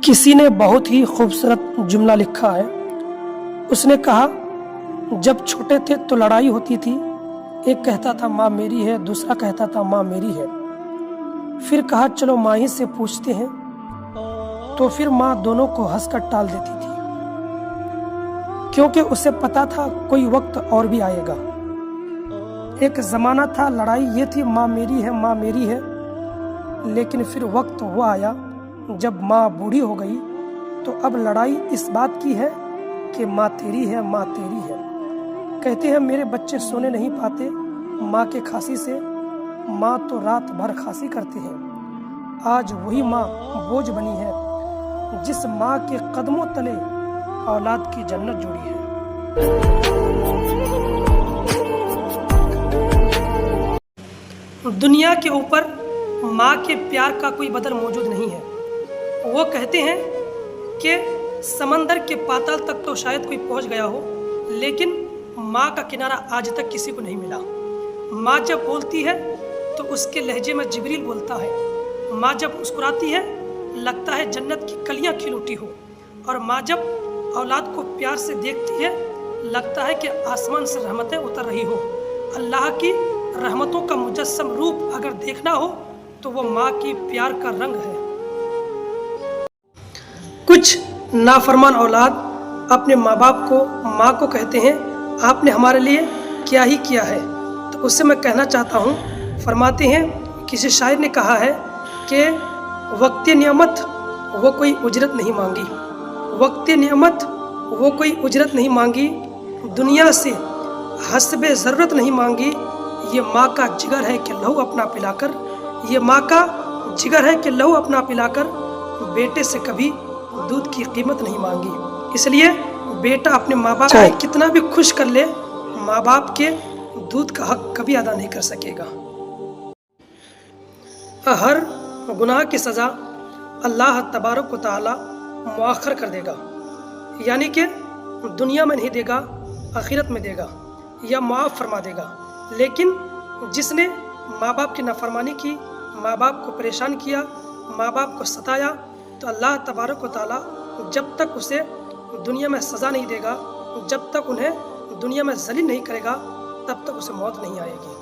किसी ने बहुत ही खूबसूरत जुमला लिखा है। उसने कहा, जब छोटे थे तो लड़ाई होती थी, एक कहता था माँ मेरी है, दूसरा कहता था माँ मेरी है। फिर कहा चलो माँ ही से पूछते हैं, तो फिर माँ दोनों को हंसकर टाल देती थी, क्योंकि उसे पता था कोई वक्त और भी आएगा। एक जमाना था लड़ाई ये थी माँ मेरी है, माँ मेरी है। लेकिन फिर वक्त वो आया जब माँ बूढ़ी हो गई, तो अब लड़ाई इस बात की है कि माँ तेरी है, माँ तेरी है। कहते हैं मेरे बच्चे सोने नहीं पाते माँ के खांसी से, माँ तो रात भर खांसी करते हैं। आज वही माँ बोझ बनी है, जिस माँ के कदमों तले औलाद की जन्नत जुड़ी है। दुनिया के ऊपर माँ के प्यार का कोई बदल मौजूद नहीं है। वो कहते हैं कि समंदर के पाताल तक तो शायद कोई पहुंच गया हो, लेकिन माँ का किनारा आज तक किसी को नहीं मिला। माँ जब बोलती है तो उसके लहजे में जिब्रील बोलता है। माँ जब मुस्कुराती है लगता है जन्नत की कलियां खिल उठी हो, और माँ जब औलाद को प्यार से देखती है लगता है कि आसमान से रहमतें उतर रही हो। अल्लाह की रहमतों का मुजस्सम रूप अगर देखना हो तो वो माँ की प्यार का रंग है। कुछ नाफरमान औलाद अपने माँ बाप को, माँ को कहते हैं आपने हमारे लिए क्या ही किया है। तो उससे मैं कहना चाहता हूँ, फरमाते हैं किसी शायर ने कहा है कि वक्त नियमत वो कोई उजरत नहीं मांगी, वक्त नियमत वो कोई उजरत नहीं मांगी, दुनिया से हस्बे ज़रूरत नहीं मांगी। ये माँ का जिगर है कि लहू अपना पिलाकर, ये माँ का जिगर है कि लहू अपना पिलाकर बेटे से कभी दूध की कीमत नहीं मांगी। इसलिए बेटा अपने माँ बाप को कितना भी खुश कर ले, माँ बाप के दूध का हक कभी अदा नहीं कर सकेगा। हर गुनाह की सज़ा अल्लाह तबारक व तआला मुअख्खर कर देगा, यानी कि दुनिया में नहीं देगा, आखिरत में देगा या मुआफ़ फरमा देगा। लेकिन जिसने माँ बाप की नाफरमानी की, माँ बाप को परेशान किया, माँ बाप को सताया, तो अल्लाह तबारक व तआला जब तक उसे दुनिया में सज़ा नहीं देगा, जब तक उन्हें दुनिया में ज़लील नहीं करेगा, तब तक उसे मौत नहीं आएगी।